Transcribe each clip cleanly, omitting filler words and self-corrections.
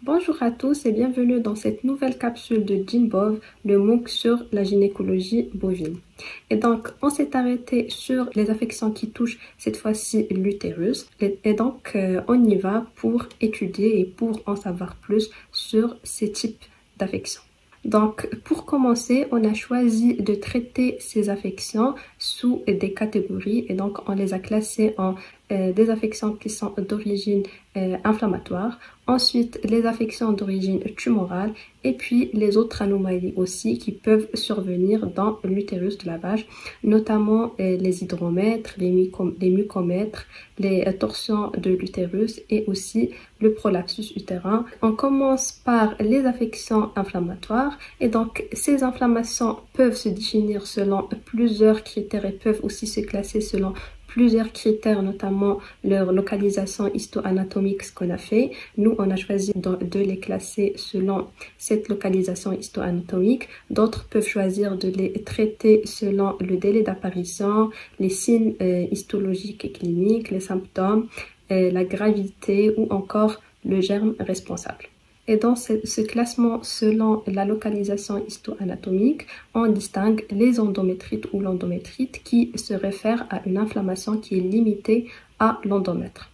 Bonjour à tous et bienvenue dans cette nouvelle capsule de GynBov, le MOOC sur la gynécologie bovine. Et donc, on s'est arrêté sur les affections qui touchent cette fois-ci l'utérus. Et donc, on y va pour étudier et pour en savoir plus sur ces types d'affections. Donc, pour commencer, on a choisi de traiter ces affections sous des catégories et donc on les a classées en des affections qui sont d'origine inflammatoire, ensuite les affections d'origine tumorale et puis les autres anomalies aussi qui peuvent survenir dans l'utérus de la vache, notamment les hydromètres, les mucomètres, les torsions de l'utérus et aussi le prolapsus utérin. On commence par les affections inflammatoires et donc ces inflammations peuvent se définir selon plusieurs critères et peuvent aussi se classer selon plusieurs critères, notamment leur localisation histo-anatomique, ce qu'on a fait. Nous, on a choisi de les classer selon cette localisation histo-anatomique. D'autres peuvent choisir de les traiter selon le délai d'apparition, les signes histologiques et cliniques, les symptômes, la gravité ou encore le germe responsable. Et dans ce classement selon la localisation histo-anatomique, on distingue les endométrites ou l'endométrite qui se réfèrent à une inflammation qui est limitée à l'endomètre.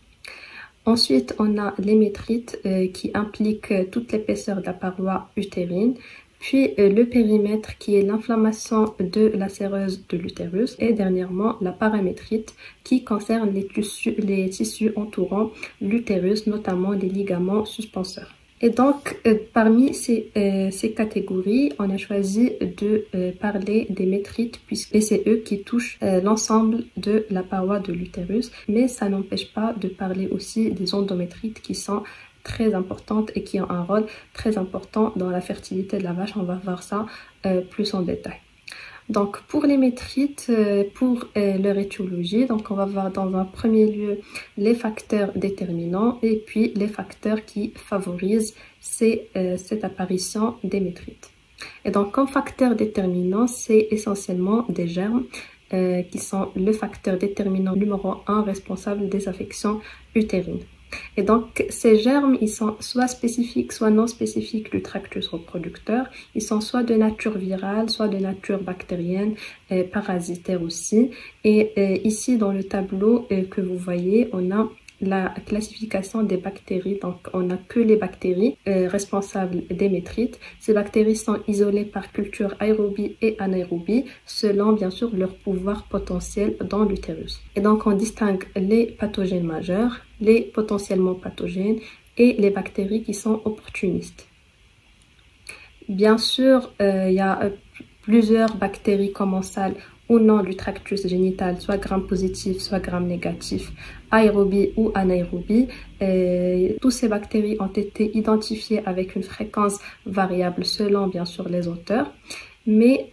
Ensuite, on a les métrites qui impliquent toute l'épaisseur de la paroi utérine, puis le périmètre qui est l'inflammation de la séreuse de l'utérus et dernièrement la paramétrite qui concerne les tissus entourant l'utérus, notamment les ligaments suspenseurs. Et donc, parmi ces catégories, on a choisi de parler des métrites puisque c'est eux qui touchent l'ensemble de la paroi de l'utérus. Mais ça n'empêche pas de parler aussi des endométrites qui sont très importantes et qui ont un rôle très important dans la fertilité de la vache. On va voir ça plus en détail. Donc pour les métrites, pour leur étiologie, donc on va voir dans un premier lieu les facteurs déterminants et puis les facteurs qui favorisent cette apparition des métrites. Et donc comme facteur déterminant, c'est essentiellement des germes qui sont le facteur déterminant numéro 1 responsable des affections utérines. Et donc, ces germes, ils sont soit spécifiques, soit non spécifiques du tractus reproducteur. Ils sont soit de nature virale, soit de nature bactérienne, parasitaire aussi. Et ici, dans le tableau que vous voyez, on a la classification des bactéries. Donc, on n'a que les bactéries responsables des métrites. Ces bactéries sont isolées par culture aérobie et anaérobie, selon bien sûr leur pouvoir potentiel dans l'utérus. Et donc, on distingue les pathogènes majeurs, les potentiellement pathogènes et les bactéries qui sont opportunistes. Bien sûr, il y a plusieurs bactéries commensales au nom du tractus génital, soit gram-positif, soit gram-négatif, aérobie ou anaérobie. Toutes ces bactéries ont été identifiées avec une fréquence variable selon bien sûr les auteurs. Mais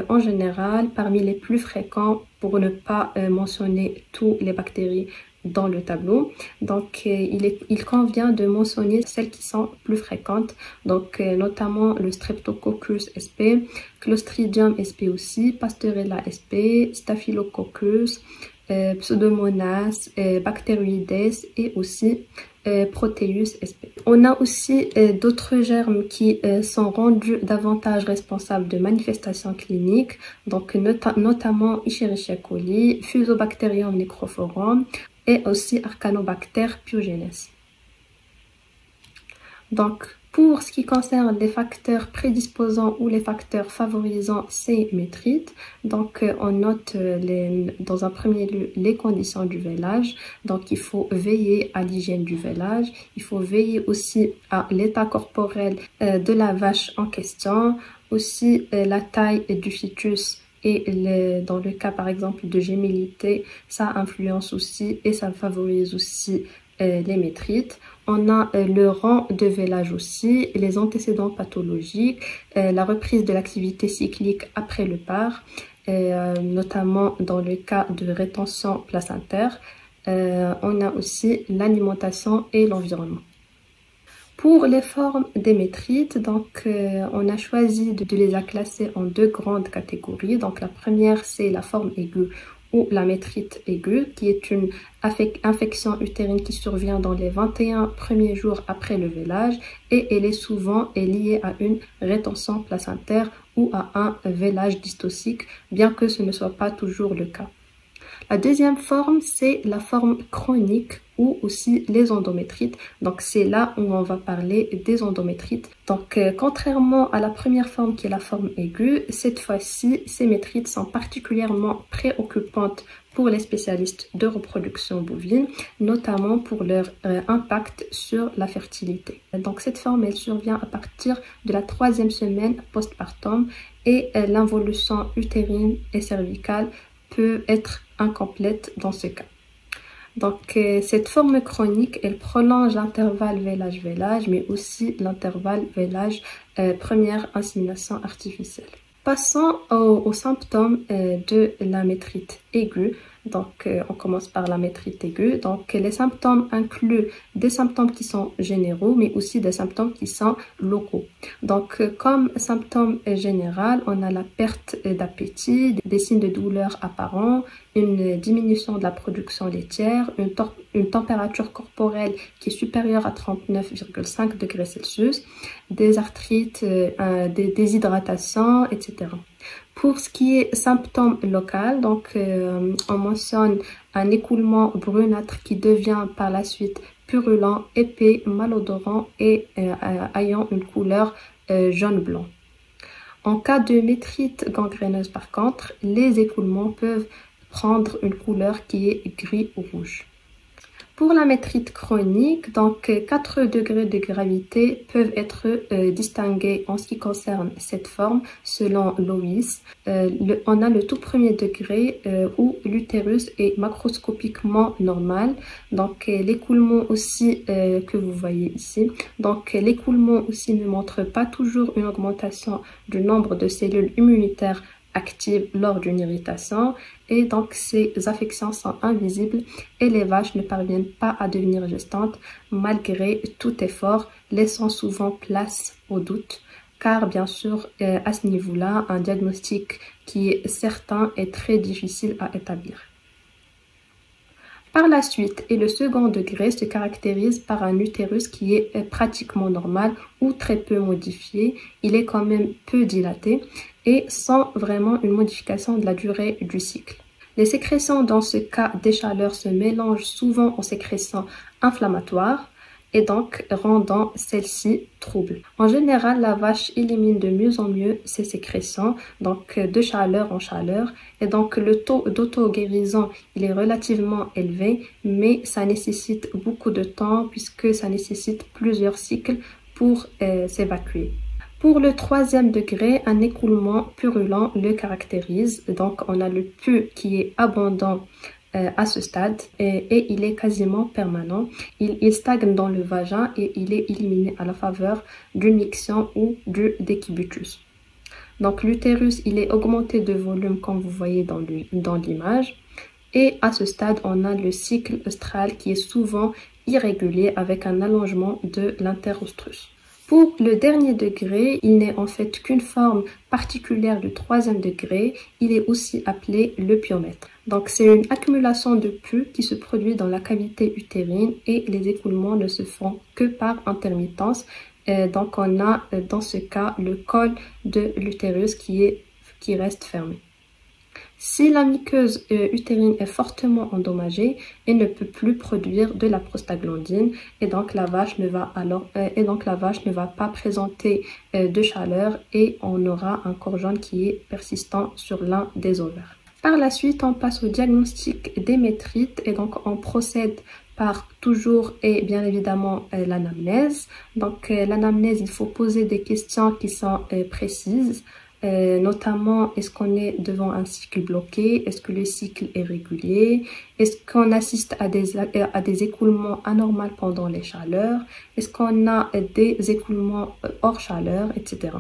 en général, parmi les plus fréquents, pour ne pas mentionner toutes les bactéries dans le tableau, donc il convient de mentionner celles qui sont plus fréquentes, donc notamment le Streptococcus sp, Clostridium sp aussi, Pasteurella sp, Staphylococcus, Pseudomonas, Bacteroides et aussi Proteus sp. On a aussi d'autres germes qui sont rendus davantage responsables de manifestations cliniques, donc notamment Escherichia coli, Fusobacterium necrophorum et aussi Arcanobacter pyogenes. Donc, pour ce qui concerne les facteurs prédisposants ou les facteurs favorisant ces métrites, donc on note dans un premier lieu les conditions du vélage. Donc il faut veiller à l'hygiène du vélage, il faut veiller aussi à l'état corporel de la vache en question, aussi la taille du fœtus. Et dans le cas par exemple de gémellité, ça influence aussi et ça favorise aussi les métrites. On a le rang de vélage aussi, les antécédents pathologiques, la reprise de l'activité cyclique après le part, notamment dans le cas de rétention placentaire. On a aussi l'alimentation et l'environnement. Pour les formes des métrites, donc on a choisi de les classer en deux grandes catégories. Donc la première, c'est la forme aiguë ou la métrite aiguë, qui est une infection utérine qui survient dans les 21 premiers jours après le vélage et elle est souvent liée à une rétention placentaire ou à un vélage dystocique, bien que ce ne soit pas toujours le cas. La deuxième forme, c'est la forme chronique ou aussi les endométrites. Donc, c'est là où on va parler des endométrites. Donc, contrairement à la première forme qui est la forme aiguë, cette fois-ci, ces métrites sont particulièrement préoccupantes pour les spécialistes de reproduction bovine, notamment pour leur impact sur la fertilité. Donc, cette forme, elle survient à partir de la 3e semaine postpartum et l'involution utérine et cervicale peut être incomplète dans ce cas. Donc, cette forme chronique, elle prolonge l'intervalle vélage-vélage, mais aussi l'intervalle vélage première insémination artificielle. Passons aux symptômes de la métrite aiguë. Donc, on commence par la métrite aiguë. Donc, les symptômes incluent des symptômes qui sont généraux, mais aussi des symptômes qui sont locaux. Donc, comme symptôme général, on a la perte d'appétit, des signes de douleur apparents, une diminution de la production laitière, une température corporelle qui est supérieure à 39,5 degrés Celsius, des arthrites, des déshydratations, etc. Pour ce qui est symptômes locaux, donc on mentionne un écoulement brunâtre qui devient par la suite purulent, épais, malodorant et ayant une couleur jaune-blanc. En cas de métrite gangréneuse par contre, les écoulements peuvent prendre une couleur qui est gris ou rouge. Pour la métrite chronique, donc 4 degrés de gravité peuvent être distingués en ce qui concerne cette forme selon Lewis. On a le tout premier degré où l'utérus est macroscopiquement normal. Donc l'écoulement aussi que vous voyez ici. Donc l'écoulement aussi ne montre pas toujours une augmentation du nombre de cellules immunitaires actives lors d'une irritation et donc ces affections sont invisibles et les vaches ne parviennent pas à devenir gestantes malgré tout effort, laissant souvent place au doute car bien sûr à ce niveau-là un diagnostic qui est certain est très difficile à établir. Par la suite, et le second degré se caractérise par un utérus qui est pratiquement normal ou très peu modifié. Il est quand même peu dilaté et sans vraiment une modification de la durée du cycle. Les sécrétions dans ce cas des chaleurs se mélangent souvent aux sécrétions inflammatoires et donc rendant celles-ci troubles. En général, la vache élimine de mieux en mieux ces sécrétions, donc de chaleur en chaleur, et donc le taux d'auto-guérison il est relativement élevé, mais ça nécessite beaucoup de temps puisque ça nécessite plusieurs cycles pour s'évacuer. Pour le 3e degré, un écoulement purulent le caractérise, donc on a le pus qui est abondant à ce stade et il est quasiment permanent. Il stagne dans le vagin et il est éliminé à la faveur d'une miction ou du décubitus. Donc l'utérus il est augmenté de volume comme vous voyez dans l'image et à ce stade on a le cycle œstral qui est souvent irrégulier avec un allongement de l'interostrus. Pour le dernier degré, il n'est en fait qu'une forme particulière du 3e degré, il est aussi appelé le pyomètre. Donc c'est une accumulation de pus qui se produit dans la cavité utérine et les écoulements ne se font que par intermittence. Donc on a dans ce cas le col de l'utérus qui reste fermé. Si la muqueuse utérine est fortement endommagée, elle ne peut plus produire de la prostaglandine et donc la vache ne va pas présenter de chaleur et on aura un corps jaune qui est persistant sur l'un des ovaires. Par la suite, on passe au diagnostic des métrites et donc on procède par toujours et bien évidemment l'anamnèse. Donc l'anamnèse, il faut poser des questions qui sont précises. Notamment, est-ce qu'on est devant un cycle bloqué? Est-ce que le cycle est régulier? Est-ce qu'on assiste à des écoulements anormaux pendant les chaleurs? Est-ce qu'on a des écoulements hors chaleur, etc.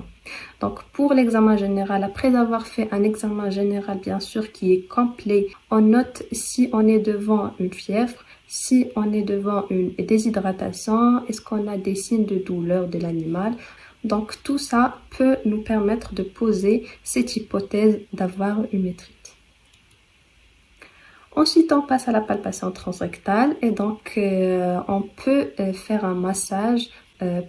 Donc, pour l'examen général, après avoir fait un examen général, bien sûr, qui est complet, on note si on est devant une fièvre, si on est devant une déshydratation, est-ce qu'on a des signes de douleur de l'animal? Donc tout ça peut nous permettre de poser cette hypothèse d'avoir une métrite. Ensuite, on passe à la palpation transrectale et donc on peut faire un massage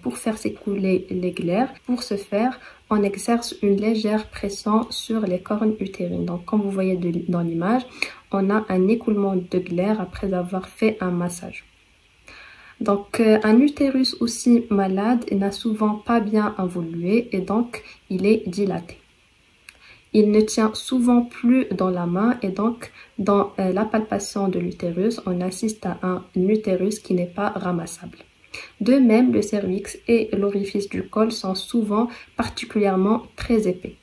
pour faire s'écouler les glaires. Pour ce faire, on exerce une légère pression sur les cornes utérines. Donc, comme vous voyez dans l'image, on a un écoulement de glaire après avoir fait un massage. Donc, un utérus aussi malade n'a souvent pas bien évolué et donc il est dilaté. Il ne tient souvent plus dans la main et donc dans la palpation de l'utérus, on assiste à un utérus qui n'est pas ramassable. De même, le cervix et l'orifice du col sont souvent particulièrement très épais.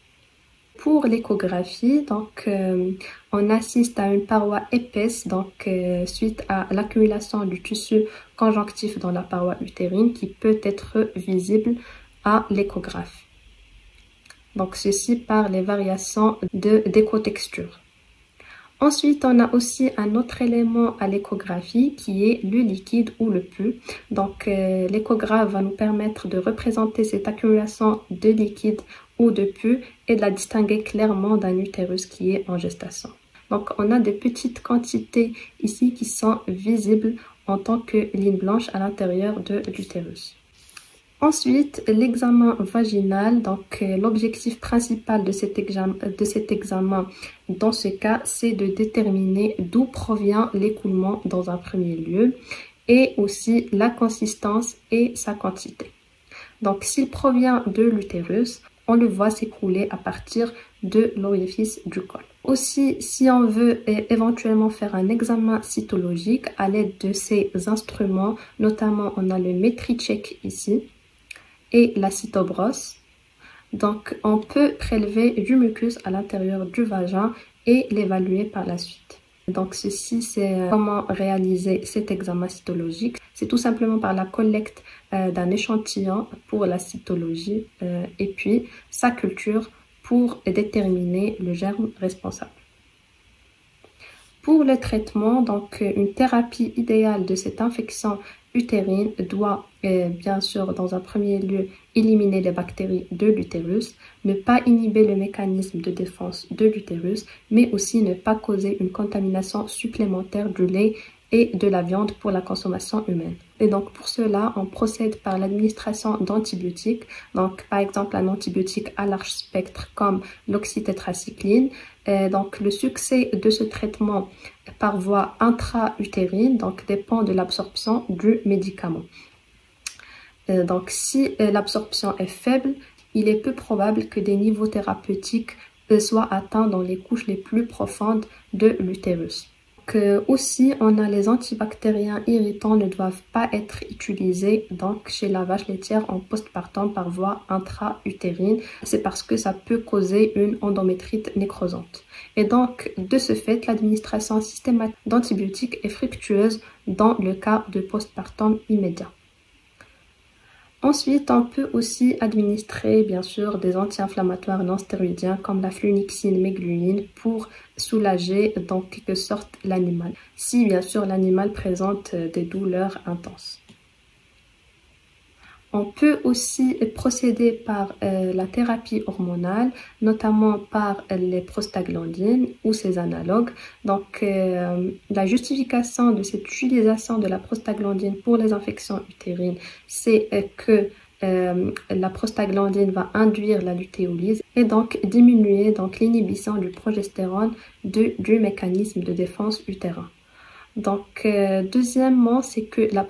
Pour l'échographie, donc on assiste à une paroi épaisse donc suite à l'accumulation du tissu conjonctif dans la paroi utérine qui peut être visible à l'échographie. Donc ceci par les variations d'échotexture. Ensuite, on a aussi un autre élément à l'échographie qui est le liquide ou le pus. Donc l'échographe va nous permettre de représenter cette accumulation de liquide ou de pus et de la distinguer clairement d'un utérus qui est en gestation. Donc on a des petites quantités ici qui sont visibles en tant que ligne blanche à l'intérieur de l'utérus. Ensuite, l'examen vaginal, donc l'objectif principal de cet examen dans ce cas, c'est de déterminer d'où provient l'écoulement dans un premier lieu et aussi la consistance et sa quantité. Donc s'il provient de l'utérus, on le voit s'écouler à partir de l'orifice du col. Aussi, si on veut éventuellement faire un examen cytologique à l'aide de ces instruments, notamment on a le Metricheck ici, et la cytobrosse. Donc, on peut prélever du mucus à l'intérieur du vagin et l'évaluer par la suite. Donc, ceci, c'est comment réaliser cet examen cytologique. C'est tout simplement par la collecte d'un échantillon pour la cytologie et puis sa culture pour déterminer le germe responsable. Pour le traitement, donc une thérapie idéale de cette infection utérine doit bien sûr dans un premier lieu éliminer les bactéries de l'utérus, ne pas inhiber le mécanisme de défense de l'utérus, mais aussi ne pas causer une contamination supplémentaire du lait et de la viande pour la consommation humaine. Et donc pour cela, on procède par l'administration d'antibiotiques, donc par exemple un antibiotique à large spectre comme l'oxytétracycline. Donc le succès de ce traitement par voie intra-utérine donc dépend de l'absorption du médicament. Donc si l'absorption est faible, il est peu probable que des niveaux thérapeutiques soient atteints dans les couches les plus profondes de l'utérus. Aussi, on a les antibactériens irritants ne doivent pas être utilisés donc chez la vache laitière en postpartum par voie intra-utérine. C'est parce que ça peut causer une endométrite nécrosante. Et donc, de ce fait, l'administration systématique d'antibiotiques est fructueuse dans le cas de postpartum immédiat. Ensuite, on peut aussi administrer bien sûr des anti-inflammatoires non stéroïdiens comme la flunixine mégluline pour soulager en quelque sorte l'animal, si bien sûr l'animal présente des douleurs intenses. On peut aussi procéder par la thérapie hormonale, notamment par les prostaglandines ou ses analogues. Donc, la justification de cette utilisation de la prostaglandine pour les infections utérines, c'est que la prostaglandine va induire la lutéolyse et donc diminuer l'inhibition du progestérone du mécanisme de défense utérin. Donc, deuxièmement, c'est que la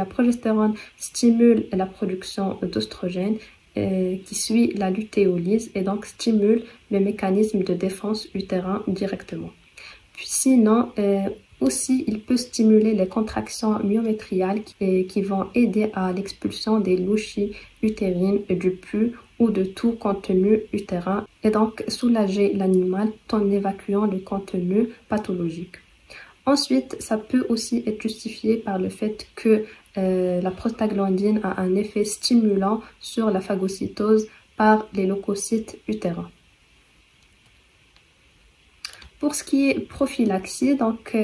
progestérone stimule la production d'oestrogène qui suit la lutéolyse et donc stimule le mécanisme de défense utérin directement. Puis sinon, aussi, il peut stimuler les contractions myométriales qui vont aider à l'expulsion des louchies utérines, du pus ou de tout contenu utérin et donc soulager l'animal tout en évacuant le contenu pathologique. Ensuite, ça peut aussi être justifié par le fait que la prostaglandine a un effet stimulant sur la phagocytose par les leucocytes utérins. Pour ce qui est prophylaxie, donc,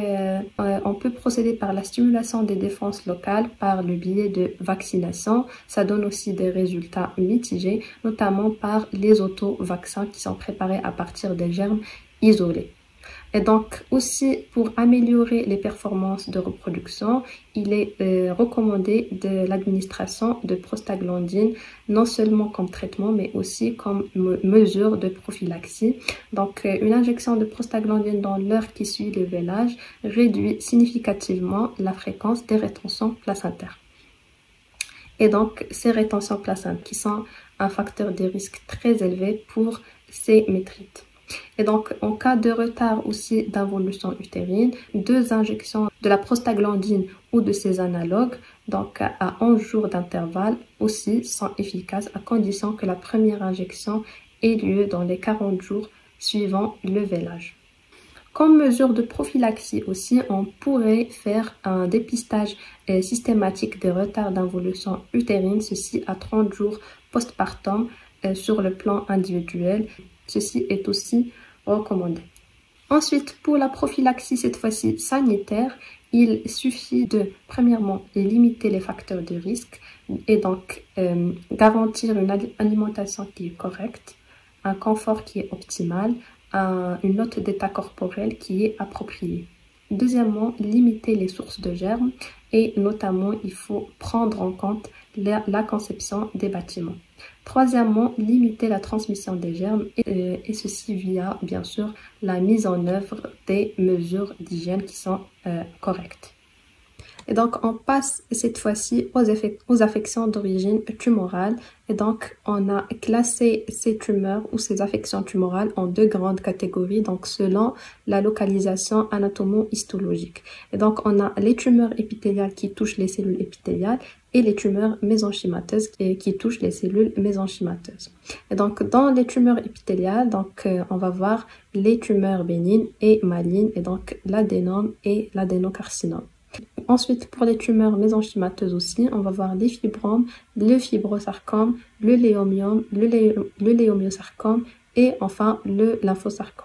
on peut procéder par la stimulation des défenses locales par le biais de vaccination. Ça donne aussi des résultats mitigés, notamment par les auto-vaccins qui sont préparés à partir des germes isolés. Et donc aussi pour améliorer les performances de reproduction, il est recommandé de l'administration de prostaglandine, non seulement comme traitement mais aussi comme mesure de prophylaxie. Donc une injection de prostaglandine dans l'heure qui suit le vélage réduit significativement la fréquence des rétentions placentaires. Et donc ces rétentions placentaires qui sont un facteur de risque très élevé pour ces métrites. Et donc, en cas de retard aussi d'involution utérine, 2 injections de la prostaglandine ou de ses analogues, donc à 11 jours d'intervalle aussi, sont efficaces à condition que la première injection ait lieu dans les 40 jours suivant le vélage. Comme mesure de prophylaxie aussi, on pourrait faire un dépistage systématique des retards d'involution utérine, ceci à 30 jours postpartum sur le plan individuel. Ceci est aussi recommandé. Ensuite, pour la prophylaxie, cette fois-ci sanitaire, il suffit de, premièrement, limiter les facteurs de risque et donc garantir une alimentation qui est correcte, un confort qui est optimal, une note d'état corporel qui est appropriée. Deuxièmement, limiter les sources de germes et notamment, il faut prendre en compte la conception des bâtiments. Troisièmement, limiter la transmission des germes et ceci via, bien sûr, la mise en œuvre des mesures d'hygiène qui sont correctes. Et donc, on passe cette fois-ci aux affections d'origine tumorale. Et donc, on a classé ces tumeurs ou ces affections tumorales en 2 grandes catégories, donc selon la localisation anatomo-histologique. Et donc, on a les tumeurs épithéliales qui touchent les cellules épithéliales et les tumeurs mésenchymateuses qui touchent les cellules mésenchymateuses. Et donc, dans les tumeurs épithéliales, donc, on va voir les tumeurs bénignes et malignes, et donc l'adénome et l'adénocarcinome. Ensuite, pour les tumeurs mésenchymateuses aussi, on va voir les fibromes, le fibrosarcome, le léomiome, le léomyosarcome et enfin le lymphosarcome.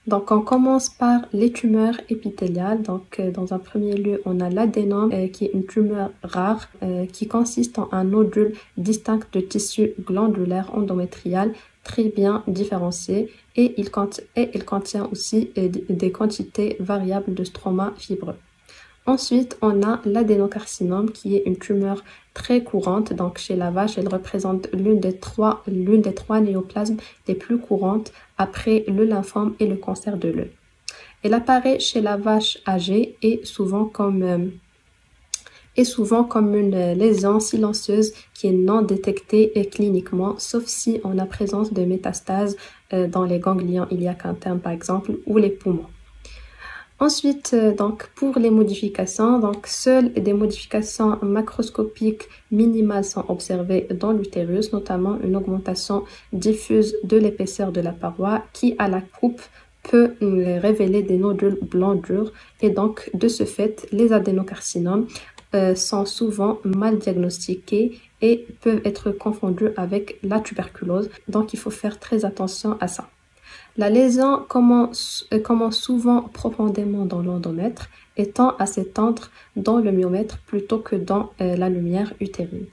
Donc, on commence par les tumeurs épithéliales. Donc, dans un premier lieu, on a l'adénome qui est une tumeur rare qui consiste en un nodule distinct de tissu glandulaire endométrial très bien différencié et il contient aussi des quantités variables de stroma fibreux. Ensuite, on a l'adénocarcinome qui est une tumeur très courante. Donc, chez la vache, elle représente l'une des trois néoplasmes les plus courantes après le lymphome et le cancer de l'œil. Elle apparaît chez la vache âgée et souvent comme une lésion silencieuse qui est non détectée cliniquement, sauf si on a présence de métastases dans les ganglions iliaques internes par exemple ou les poumons. Ensuite, donc pour les modifications, donc seules des modifications macroscopiques minimales sont observées dans l'utérus, notamment une augmentation diffuse de l'épaisseur de la paroi qui, à la coupe, peut révéler des nodules blancs durs et donc de ce fait, les adénocarcinomes sont souvent mal diagnostiqués et peuvent être confondus avec la tuberculose. Donc, il faut faire très attention à ça. La lésion commence souvent profondément dans l'endomètre et tend à s'étendre dans le myomètre plutôt que dans la lumière utérine.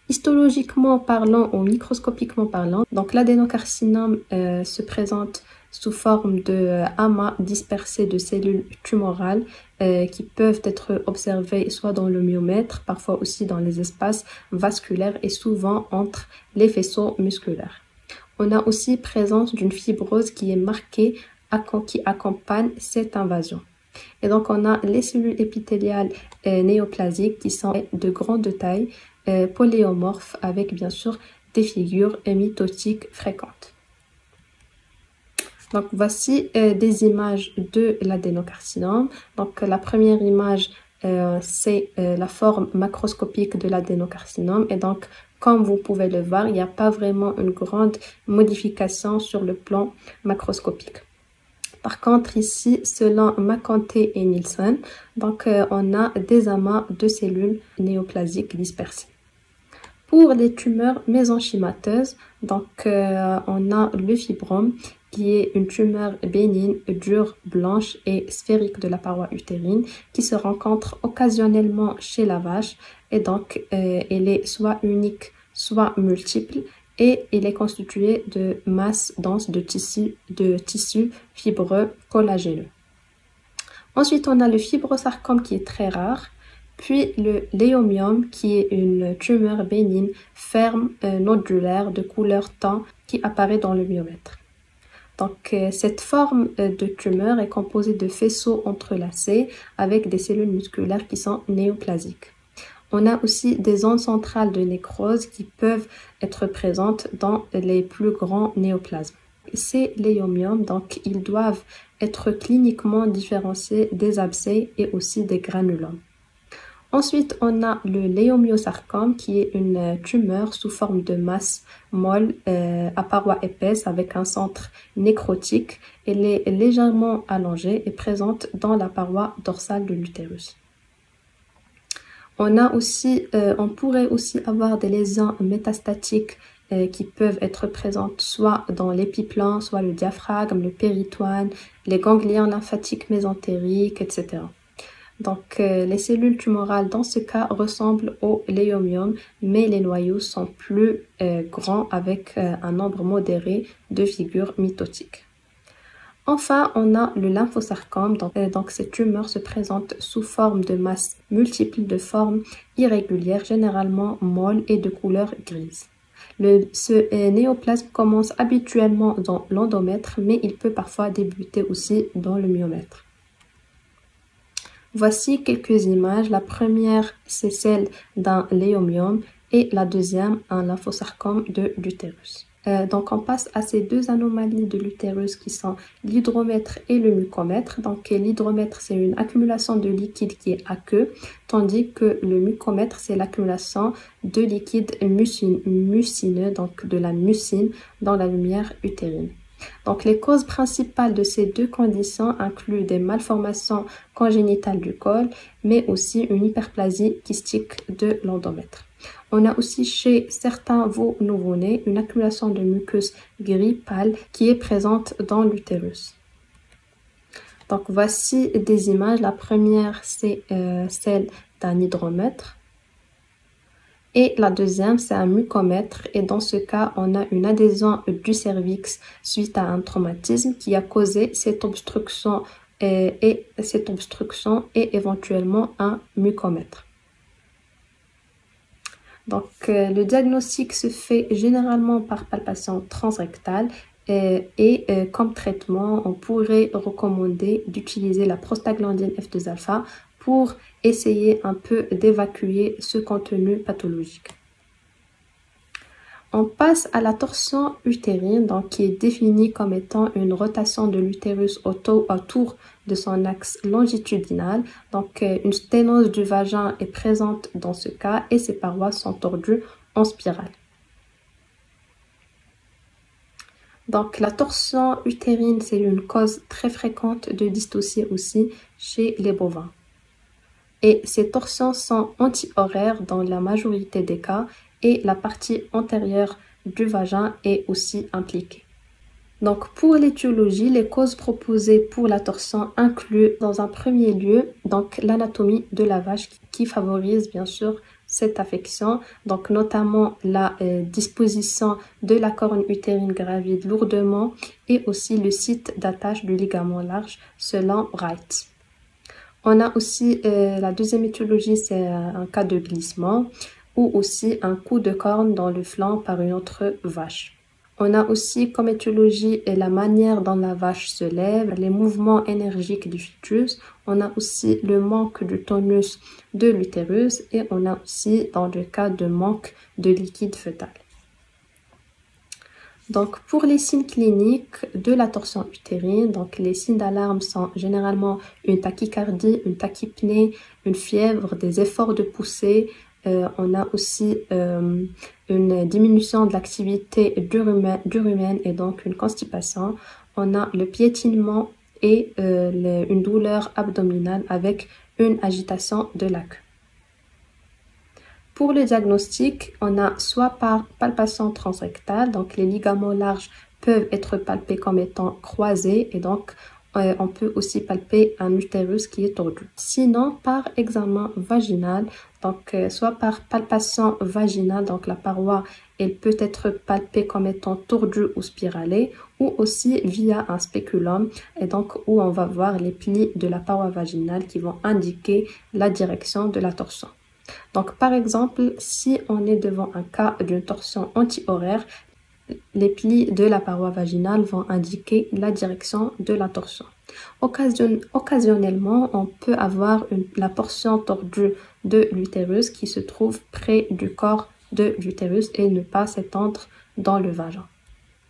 Histologiquement parlant ou microscopiquement parlant, donc l'adénocarcinome se présente sous forme de amas dispersés de cellules tumorales qui peuvent être observées soit dans le myomètre, parfois aussi dans les espaces vasculaires et souvent entre les faisceaux musculaires. On a aussi présence d'une fibrose qui est marquée, qui accompagne cette invasion. Et donc, on a les cellules épithéliales néoplasiques qui sont de grande taille, poléomorphes, avec bien sûr des figures mitotiques fréquentes. Donc, voici des images de l'adénocarcinome. Donc, la première image, c'est la forme macroscopique de l'adénocarcinome. Et donc, comme vous pouvez le voir, il n'y a pas vraiment une grande modification sur le plan macroscopique. Par contre, ici, selon McConté et Nielsen, donc, on a des amas de cellules néoplasiques dispersées. Pour les tumeurs mésenchymateuses, donc, on a le fibrome, qui est une tumeur bénigne, dure, blanche et sphérique de la paroi utérine, qui se rencontre occasionnellement chez la vache et donc elle est soit unique, soit multiple et il est constitué de masse dense de tissu fibreux collagéneux. Ensuite, on a le fibrosarcome qui est très rare, puis le léomiome qui est une tumeur bénigne, ferme, nodulaire, de couleur tan qui apparaît dans le myomètre. Donc, cette forme de tumeur est composée de faisceaux entrelacés avec des cellules musculaires qui sont néoplasiques. On a aussi des zones centrales de nécrose qui peuvent être présentes dans les plus grands néoplasmes. Ces léomyomes, donc, ils doivent être cliniquement différenciés des abcès et aussi des granulomes. Ensuite, on a le léomyosarcome qui est une tumeur sous forme de masse molle à parois épaisses avec un centre nécrotique. Elle est légèrement allongée et présente dans la paroi dorsale de l'utérus. On pourrait aussi avoir des lésions métastatiques qui peuvent être présentes soit dans l'épiplan, soit le diaphragme, le péritoine, les ganglions lymphatiques mésentériques, etc. Donc, les cellules tumorales dans ce cas ressemblent au léomyome, mais les noyaux sont plus grands avec un nombre modéré de figures mitotiques. Enfin, on a le lymphosarcome. Donc ces tumeurs se présentent sous forme de masses multiples de formes irrégulières, généralement molles et de couleur grise. Ce néoplasme commence habituellement dans l'endomètre, mais il peut parfois débuter aussi dans le myomètre. Voici quelques images. La première, c'est celle d'un léomyome et la deuxième, un lymphosarcome de l'utérus. Donc on passe à ces deux anomalies de l'utérus qui sont l'hydromètre et le mucomètre. Donc l'hydromètre, c'est une accumulation de liquide qui est aqueux, tandis que le mucomètre, c'est l'accumulation de liquide mucineux, donc de la mucine dans la lumière utérine. Donc les causes principales de ces deux conditions incluent des malformations congénitales du col, mais aussi une hyperplasie kystique de l'endomètre. On a aussi chez certains veaux nouveau-nés une accumulation de muqueuse gris pâle qui est présente dans l'utérus. Donc voici des images. La première, c'est celle d'un hydromètre. Et la deuxième, c'est un mucomètre. Et dans ce cas, on a une adhésion du cervix suite à un traumatisme qui a causé cette obstruction et éventuellement un mucomètre. Donc, le diagnostic se fait généralement par palpation transrectale et comme traitement, on pourrait recommander d'utiliser la prostaglandine F2-alpha pour essayer un peu d'évacuer ce contenu pathologique. On passe à la torsion utérine, donc qui est définie comme étant une rotation de l'utérus autour de son axe longitudinal. Donc une sténose du vagin est présente dans ce cas et ses parois sont tordues en spirale. Donc la torsion utérine, c'est une cause très fréquente de dystocie aussi chez les bovins. Et ces torsions sont anti-horaires dans la majorité des cas et la partie antérieure du vagin est aussi impliquée. Donc pour l'étiologie, les causes proposées pour la torsion incluent dans un premier lieu donc l'anatomie de la vache qui favorise bien sûr cette affection, donc notamment la disposition de la corne utérine gravide lourdement et aussi le site d'attache du ligament large selon Wright. On a aussi la deuxième étiologie, c'est un cas de glissement ou aussi un coup de corne dans le flanc par une autre vache. On a aussi comme étiologie la manière dont la vache se lève, les mouvements énergiques du fœtus. On a aussi le manque de tonus de l'utérus et on a aussi dans le cas de manque de liquide fœtal. Donc pour les signes cliniques de la torsion utérine, donc les signes d'alarme sont généralement une tachycardie, une tachypnée, une fièvre, des efforts de poussée. On a aussi une diminution de l'activité d'urumène et donc une constipation. On a le piétinement et une douleur abdominale avec une agitation de la queue. Pour le diagnostic, on a soit par palpation transrectale, donc les ligaments larges peuvent être palpés comme étant croisés et donc on peut aussi palper un utérus qui est tordu. Sinon, par examen vaginal, donc soit par palpation vaginale, donc la paroi elle peut être palpée comme étant tordue ou spiralée, ou aussi via un spéculum, et donc où on va voir les plis de la paroi vaginale qui vont indiquer la direction de la torsion. Donc par exemple, si on est devant un cas d'une torsion anti-horaire, les plis de la paroi vaginale vont indiquer la direction de la torsion. Occasionnellement, on peut avoir la portion tordue de l'utérus qui se trouve près du corps de l'utérus et ne pas s'étendre dans le vagin.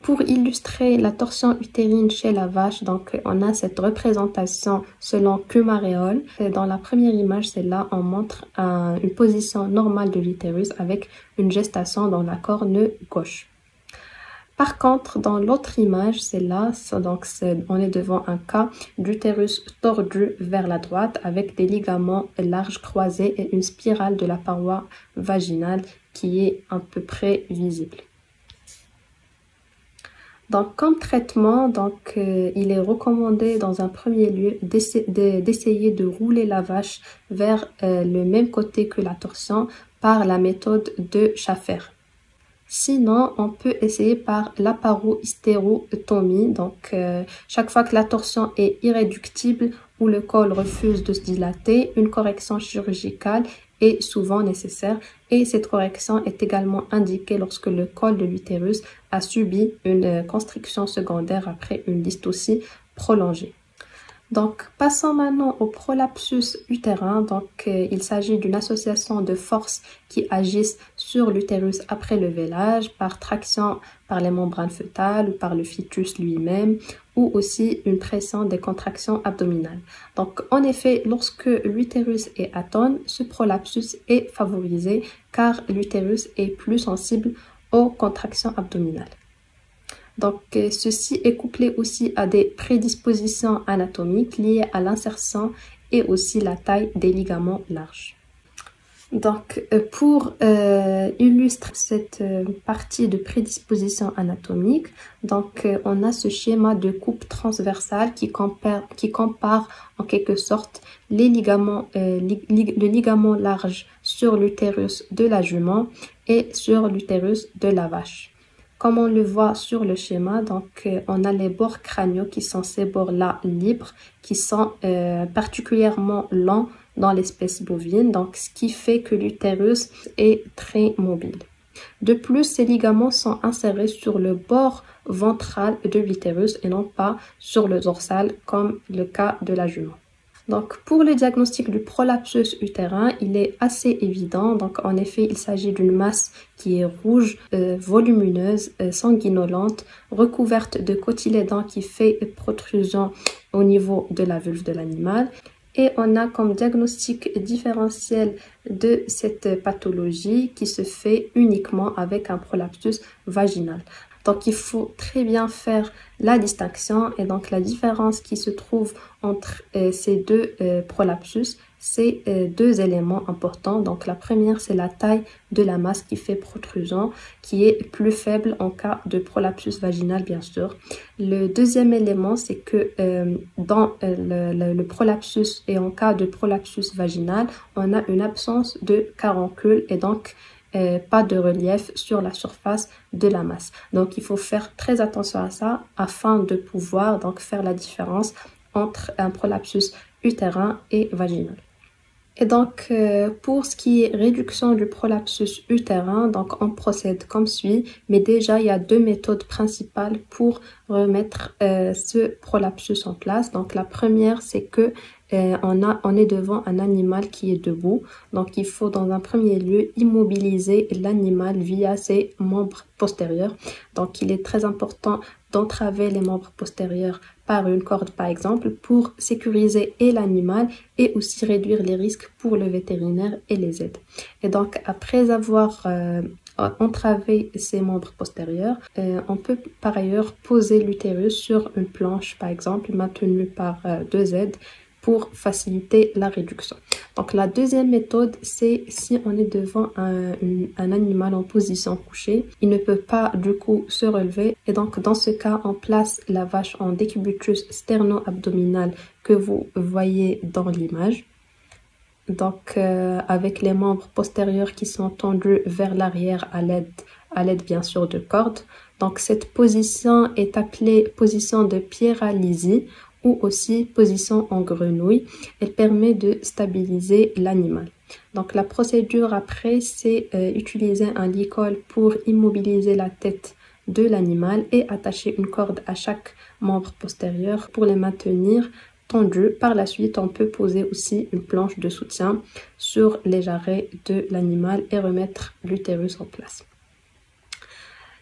Pour illustrer la torsion utérine chez la vache, donc on a cette représentation selon Kumar-Réol. Dans la première image, celle-là, on montre une position normale de l'utérus avec une gestation dans la corne gauche. Par contre, dans l'autre image, celle-là, on est devant un cas d'utérus tordu vers la droite avec des ligaments larges croisés et une spirale de la paroi vaginale qui est à peu près visible. Donc, comme traitement, il est recommandé dans un premier lieu d'essayer de rouler la vache vers le même côté que la torsion par la méthode de Schaffer. Sinon, on peut essayer par l'aparohystérotomie. Donc, chaque fois que la torsion est irréductible ou le col refuse de se dilater, une correction chirurgicale est souvent nécessaire. Et cette correction est également indiquée lorsque le col de l'utérus a subi une constriction secondaire après une dystocie prolongée. Donc, passons maintenant au prolapsus utérin. Donc, il s'agit d'une association de forces qui agissent sur l'utérus après le vélage, par traction par les membranes fœtales ou par le fœtus lui-même, ou aussi une pression des contractions abdominales. Donc, en effet, lorsque l'utérus est atone, ce prolapsus est favorisé car l'utérus est plus sensible aux contractions abdominales. Donc, ceci est couplé aussi à des prédispositions anatomiques liées à l'insertion et aussi la taille des ligaments larges. Donc, pour illustrer cette partie de prédisposition anatomique, on a ce schéma de coupe transversale qui compare en quelque sorte les ligaments, le ligament large sur l'utérus de la jument et sur l'utérus de la vache. Comme on le voit sur le schéma, on a les bords crâniaux qui sont ces bords-là libres, qui sont particulièrement longs dans l'espèce bovine, donc ce qui fait que l'utérus est très mobile. De plus, ces ligaments sont insérés sur le bord ventral de l'utérus et non pas sur le dorsal comme le cas de la jument. Donc, pour le diagnostic du prolapsus utérin, il est assez évident. Donc, en effet, il s'agit d'une masse qui est rouge, volumineuse, sanguinolente, recouverte de cotylédon qui fait protrusion au niveau de la vulve de l'animal. Et on a comme diagnostic différentiel de cette pathologie qui se fait uniquement avec un prolapsus vaginal. Donc, il faut très bien faire la distinction et donc la différence qui se trouve entre ces deux prolapsus, c'est deux éléments importants. Donc, la première, c'est la taille de la masse qui fait protrusion, qui est plus faible en cas de prolapsus vaginal, bien sûr. Le deuxième élément, c'est que dans le prolapsus et en cas de prolapsus vaginal, on a une absence de caroncule et donc pas de relief sur la surface de la masse. Donc, il faut faire très attention à ça afin de pouvoir faire la différence entre un prolapsus utérin et vaginal. Et donc, pour ce qui est réduction du prolapsus utérin, on procède comme suit. Mais déjà, il y a deux méthodes principales pour remettre ce prolapsus en place. Donc, la première, c'est que on est devant un animal qui est debout. Donc, il faut dans un premier lieu immobiliser l'animal via ses membres postérieurs. Donc, il est très important d'entraver les membres postérieurs par une corde, par exemple, pour sécuriser et l'animal et aussi réduire les risques pour le vétérinaire et les aides. Et donc, après avoir entravé ces membres postérieurs, on peut par ailleurs poser l'utérus sur une planche, par exemple, maintenue par deux aides pour faciliter la réduction. Donc la deuxième méthode, c'est si on est devant un animal en position couchée, il ne peut pas du coup se relever et donc dans ce cas, on place la vache en décubitus sterno-abdominal que vous voyez dans l'image. Donc avec les membres postérieurs qui sont tendus vers l'arrière à l'aide bien sûr de cordes. Donc cette position est appelée position de pyralysie ou aussi position en grenouille. Elle permet de stabiliser l'animal. Donc la procédure après, c'est utiliser un licol pour immobiliser la tête de l'animal et attacher une corde à chaque membre postérieur pour les maintenir tendus. Par la suite, on peut poser aussi une planche de soutien sur les jarrets de l'animal et remettre l'utérus en place.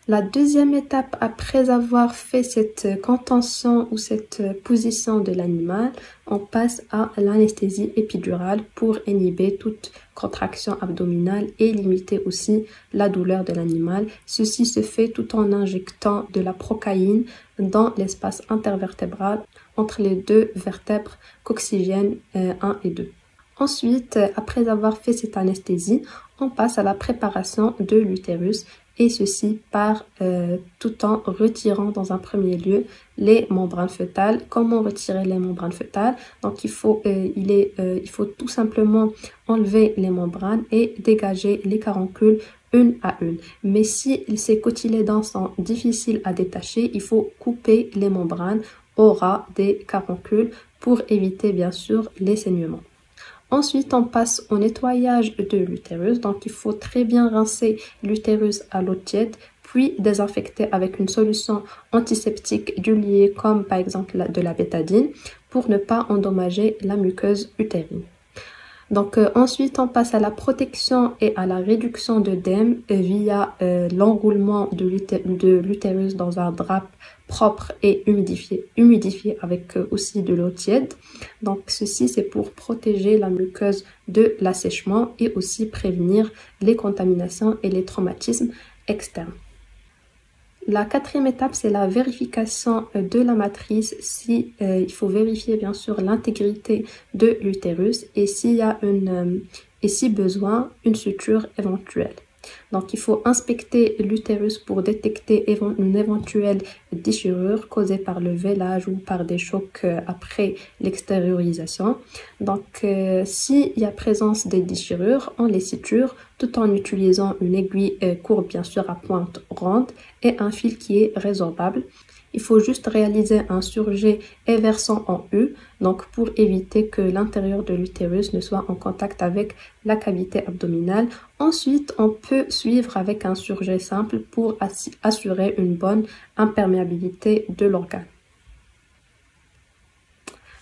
La deuxième étape, après avoir fait cette contention ou cette position de l'animal, on passe à l'anesthésie épidurale pour inhiber toute contraction abdominale et limiter aussi la douleur de l'animal. Ceci se fait tout en injectant de la procaïne dans l'espace intervertébral entre les deux vertèbres coccygènes 1 et 2. Ensuite, après avoir fait cette anesthésie, on passe à la préparation de l'utérus et ceci tout en retirant dans un premier lieu les membranes fœtales. Comment retirer les membranes fœtales? Donc il faut tout simplement enlever les membranes et dégager les caroncules une à une. Mais si ces cotylédons sont difficiles à détacher, il faut couper les membranes au ras des caroncules pour éviter bien sûr les saignements. Ensuite, on passe au nettoyage de l'utérus. Donc, il faut très bien rincer l'utérus à l'eau tiède, puis désinfecter avec une solution antiseptique diluée comme par exemple de la bétadine pour ne pas endommager la muqueuse utérine. Donc ensuite, on passe à la protection et à la réduction d'œdème via l'enroulement de l'utérus dans un drap propre et humidifié avec aussi de l'eau tiède. Donc ceci, c'est pour protéger la muqueuse de l'assèchement et aussi prévenir les contaminations et les traumatismes externes. La quatrième étape, c'est la vérification de la matrice. Il faut vérifier bien sûr l'intégrité de l'utérus et si besoin, une suture éventuelle. Donc il faut inspecter l'utérus pour détecter une éventuelle déchirure causée par le vélage ou par des chocs après l'extériorisation. Donc s'il y a présence des déchirures, on les suture tout en utilisant une aiguille courbe bien sûr à pointe ronde et un fil qui est résorbable. Il faut juste réaliser un surjet et versant en U, donc pour éviter que l'intérieur de l'utérus ne soit en contact avec la cavité abdominale. Ensuite, on peut suivre avec un surjet simple pour assurer une bonne imperméabilité de l'organe.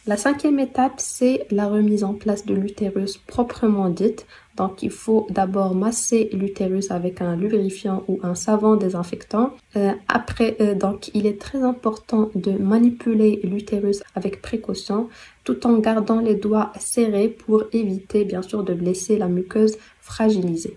La cinquième étape, c'est la remise en place de l'utérus proprement dite. Donc, il faut d'abord masser l'utérus avec un lubrifiant ou un savon désinfectant. Donc, il est très important de manipuler l'utérus avec précaution tout en gardant les doigts serrés pour éviter, bien sûr, de blesser la muqueuse fragilisée.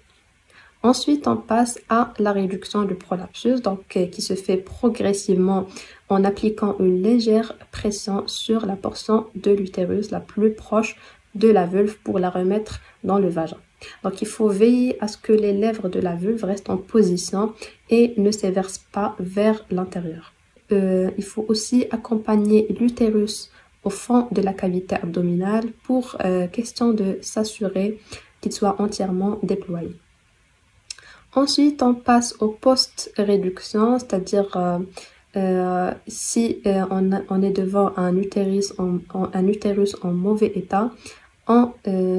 Ensuite, on passe à la réduction du prolapsus, donc qui se fait progressivement en appliquant une légère pression sur la portion de l'utérus la plus proche de la vulve pour la remettre dans le vagin. Donc, il faut veiller à ce que les lèvres de la vulve restent en position et ne s'éversent pas vers l'intérieur. Il faut aussi accompagner l'utérus au fond de la cavité abdominale pour question de s'assurer qu'il soit entièrement déployé. Ensuite, on passe au post-réduction, c'est-à-dire si on est devant un utérus en mauvais état, on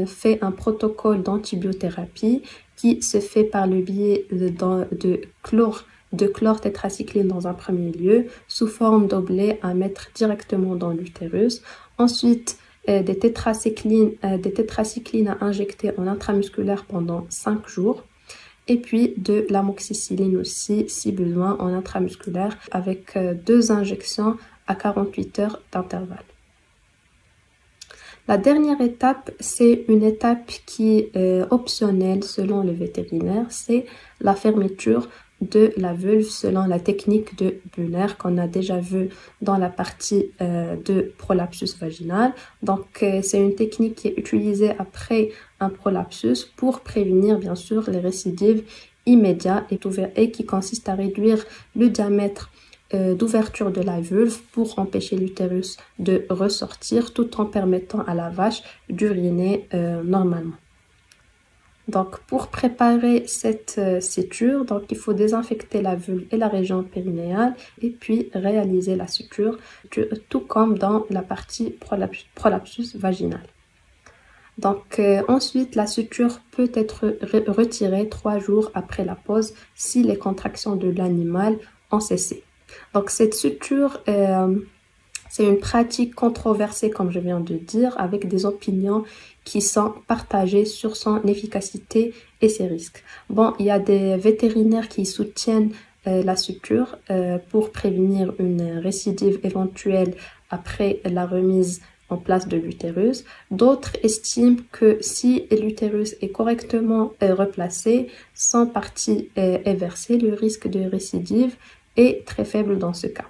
fait un protocole d'antibiothérapie qui se fait par le biais de chlore tétracycline dans un premier lieu, sous forme d'oblé à mettre directement dans l'utérus. Ensuite, des tétracyclines à injecter en intramusculaire pendant 5 jours. Et puis de l'amoxicilline aussi, si besoin, en intramusculaire, avec 2 injections à 48 heures d'intervalle. La dernière étape, c'est une étape qui est optionnelle selon le vétérinaire, c'est la fermeture de la vulve selon la technique de Buhler qu'on a déjà vu dans la partie de prolapsus vaginal. Donc, c'est une technique qui est utilisée après un prolapsus pour prévenir bien sûr les récidives immédiates et qui consiste à réduire le diamètre d'ouverture de la vulve pour empêcher l'utérus de ressortir tout en permettant à la vache d'uriner normalement. Donc, pour préparer cette suture, donc, il faut désinfecter la vulve et la région périnéale et puis réaliser la suture, tout comme dans la partie prolapsus vaginal. Donc, ensuite, la suture peut être retirée 3 jours après la pause si les contractions de l'animal ont cessé. Donc, cette suture, c'est une pratique controversée, comme je viens de dire, avec des opinions qui sont partagées sur son efficacité et ses risques. Bon, il y a des vétérinaires qui soutiennent la suture pour prévenir une récidive éventuelle après la remise en place de l'utérus. D'autres estiment que si l'utérus est correctement replacé, sans partie éversée, le risque de récidive est très faible dans ce cas.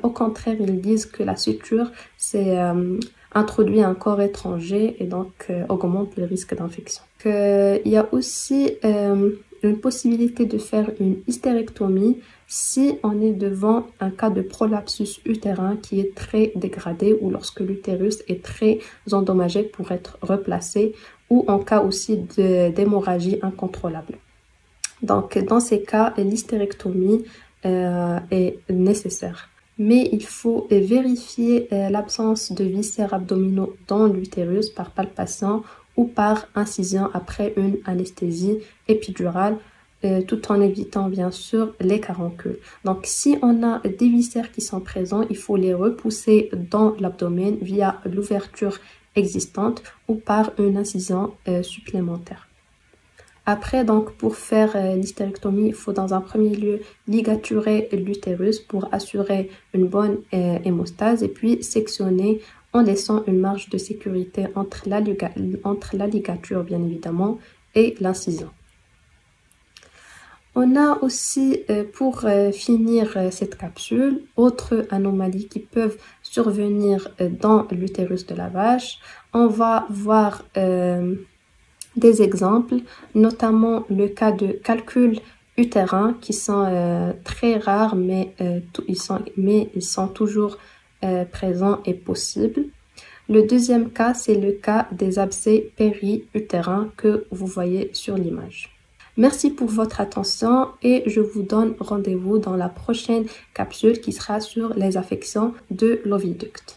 Au contraire, ils disent que la suture, c'est introduit un corps étranger et donc augmente le risque d'infection. Il y a aussi une possibilité de faire une hystérectomie si on est devant un cas de prolapsus utérin qui est très dégradé ou lorsque l'utérus est très endommagé pour être replacé ou en cas aussi d'hémorragie incontrôlable. Donc, dans ces cas, l'hystérectomie est nécessaire. Mais il faut vérifier l'absence de viscères abdominaux dans l'utérus par palpation ou par incision après une anesthésie épidurale, tout en évitant bien sûr les caroncules. Donc si on a des viscères qui sont présents, il faut les repousser dans l'abdomen via l'ouverture existante ou par une incision supplémentaire. Après, donc, pour faire l'hystérectomie, il faut dans un premier lieu ligaturer l'utérus pour assurer une bonne hémostase et puis sectionner en laissant une marge de sécurité entre la ligature, bien évidemment, et l'incision. On a aussi, pour finir cette capsule, autres anomalies qui peuvent survenir dans l'utérus de la vache. On va voir des exemples, notamment le cas de calculs utérins qui sont très rares, mais ils sont toujours présents et possibles. Le deuxième cas, c'est le cas des abcès péri-utérins que vous voyez sur l'image. Merci pour votre attention et je vous donne rendez-vous dans la prochaine capsule qui sera sur les affections de l'oviducte.